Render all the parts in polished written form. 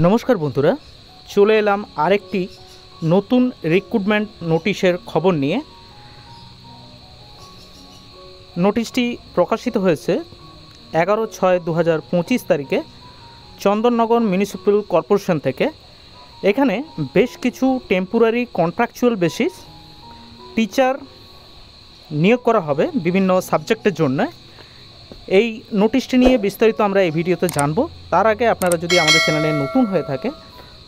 নমস্কার বন্ধুরা, চলে এলাম আরেকটি নতুন রিক্রুটমেন্ট নোটিশের খবর নিয়ে। নোটিশটি প্রকাশিত হয়েছে 11/6/2025 তারিখে চন্দননগর মিউনিসিপ্যাল কর্পোরেশন থেকে। এখানে বেশ কিছু টেম্পোরারি কন্ট্রাকচুয়াল বেসিস টিচার নিয়োগ করা হবে বিভিন্ন সাবজেক্টের জন্য। এই নোটিশটি নিয়ে বিস্তারিত আমরা এই ভিডিওতে জানব। তার আগে আপনারা যদি আমাদের চ্যানেলে নতুন হয়ে থাকে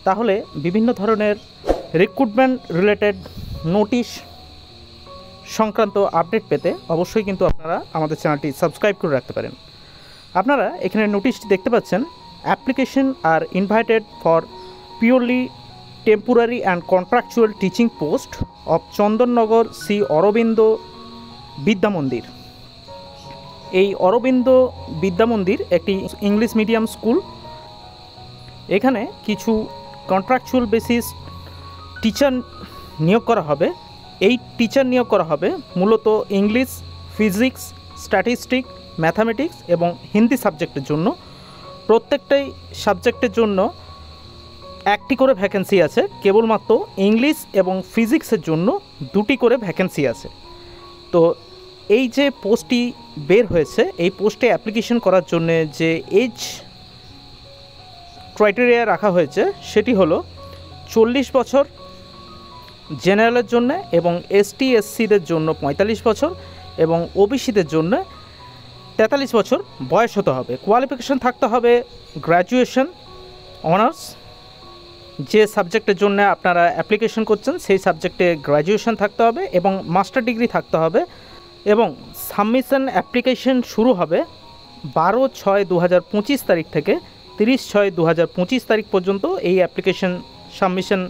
তাহলে বিভিন্ন ধরনের রিক্রুটমেন্ট রিলেটেড নোটিশ সংক্রান্ত আপডেট পেতে অবশ্যই কিন্তু আপনারা আমাদের চ্যানেলটি সাবস্ক্রাইব করে রাখতে পারেন। আপনারা এখানে নোটিশটি দেখতে পাচ্ছেন, application are invited for purely temporary and contractual teaching post of Chandannagar Shri Aurobindo Vidya Mandir. এই অরবিন্দ বিদ্যা মন্দির একটি ইংলিশ মিডিয়াম স্কুল। এখানে কিছু কন্ট্রাকচুয়াল বেসিস টিচার নিয়োগ করা হবে। এই টিচার নিয়োগ করা হবে মূলত ইংলিশ, ফিজিক্স, স্ট্যাটিস্টিক, ম্যাথামেটিক্স এবং হিন্দি সাবজেক্টের জন্য। প্রত্যেকটাই সাবজেক্টের জন্য একটি করে ভ্যাকেন্সি আছে। কেবলমাত্র ইংলিশ এবং ফিজিক্সের জন্য দুটি করে ভ্যাকেন্সি আছে। তো এই যে পোস্টটি বের হয়েছে, এই পোস্টে অ্যাপ্লিকেশন করার জন্য যে এজ ক্রাইটেরিয়া রাখা হয়েছে সেটি হলো 40 বছর জেনারেলের জন্য, এবং এসটি এসসিদের জন্য 45 বছর এবং ওবিসিদের জন্য 43 বছর বয়স হতে হবে। কোয়ালিফিকেশন থাকতে হবে গ্র্যাজুয়েশন অনার্স। যে সাবজেক্টের জন্য আপনারা অ্যাপ্লিকেশন করছেন সেই সাবজেক্টে গ্র্যাজুয়েশন থাকতে হবে এবং মাস্টার ডিগ্রি থাকতে হবে। এবং সাবমিশন অ্যাপ্লিকেশন শুরু হবে 12/6/2025 তারিখ থেকে 30/6/2025 তারিখ পর্যন্ত। এই অ্যাপ্লিকেশন সাবমিশন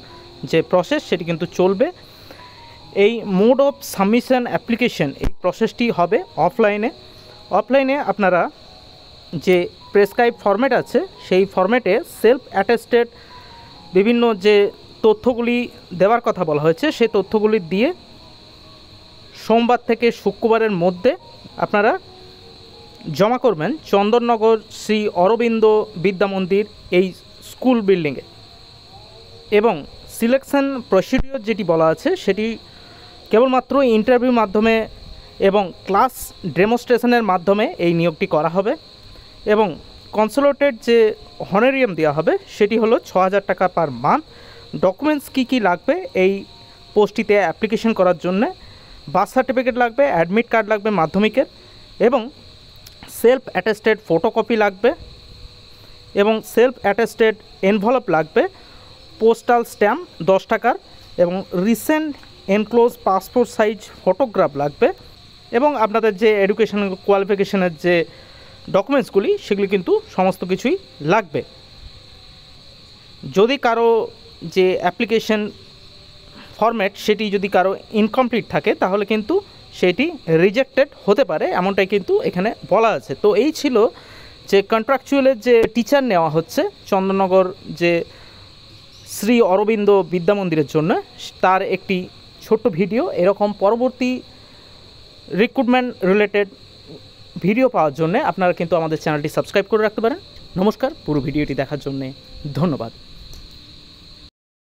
যে প্রসেস সেটি কিন্তু চলবে। এই মোড অফ সাবমিশন অ্যাপ্লিকেশন, এই প্রসেসটি হবে অফলাইনে আপনারা যে প্রেসক্রাইব ফরম্যাট আছে সেই ফরম্যাটে সেলফ অ্যাটেস্টেড বিভিন্ন যে তথ্যগুলি দেওয়ার কথা বলা হয়েছে সেই তথ্যগুলি দিয়ে সোমবার থেকে শুক্রবারের মধ্যে আপনারা জমা করবেন চন্দননগর শ্রী অরবিন্দ বিদ্যা মন্দির এই স্কুল বিল্ডিংয়ে। এবং সিলেকশন প্রসিডিওর যেটি বলা আছে সেটি কেবলমাত্র ইন্টারভিউর মাধ্যমে এবং ক্লাস ডেমনস্ট্রেশনের মাধ্যমে এই নিয়োগটি করা হবে। এবং কনসোলেটেড যে হনারিয়াম দেওয়া হবে সেটি হলো 6,000 টাকা পার মান্থ। ডকুমেন্টস কী লাগবে এই পোস্টটিতে অ্যাপ্লিকেশন করার জন্য? বার্থ সার্টিফিকেট লাগবে, অ্যাডমিট কার্ড লাগবে মাধ্যমিকের, এবং সেলফ অ্যাটেস্টেড ফটোকপি লাগবে, এবং সেলফ অ্যাটেস্টেড এনভেলপ লাগবে, পোস্টাল স্ট্যাম্প 10 টাকার, এবং recent enclose passport size photograph লাগবে, এবং আপনাদের যে এডুকেশনাল কোয়ালিফিকেশনের যে ডকুমেন্টসগুলি সেগুলি কিন্তু সমস্ত কিছুই লাগবে। যদি কারো যে অ্যাপ্লিকেশন ফরম্যাট সেটি যদি কারো ইনকমপ্লিট থাকে তাহলে কিন্তু সেটি রিজেক্টেড হতে পারে, এমনটাই কিন্তু এখানে বলা আছে। তো এই ছিল যে কন্ট্রাকচুয়ালের যে টিচার নেওয়া হচ্ছে চন্দননগর যে শ্রী অরবিন্দ বিদ্যা মন্দিরের জন্য, তার একটি ছোট্ট ভিডিও। এরকম পরবর্তী রিক্রুটমেন্ট রিলেটেড ভিডিও পাওয়ার জন্য আপনারা কিন্তু আমাদের চ্যানেলটি সাবস্ক্রাইব করে রাখতে পারেন। নমস্কার, পুরো ভিডিওটি দেখার জন্য ধন্যবাদ।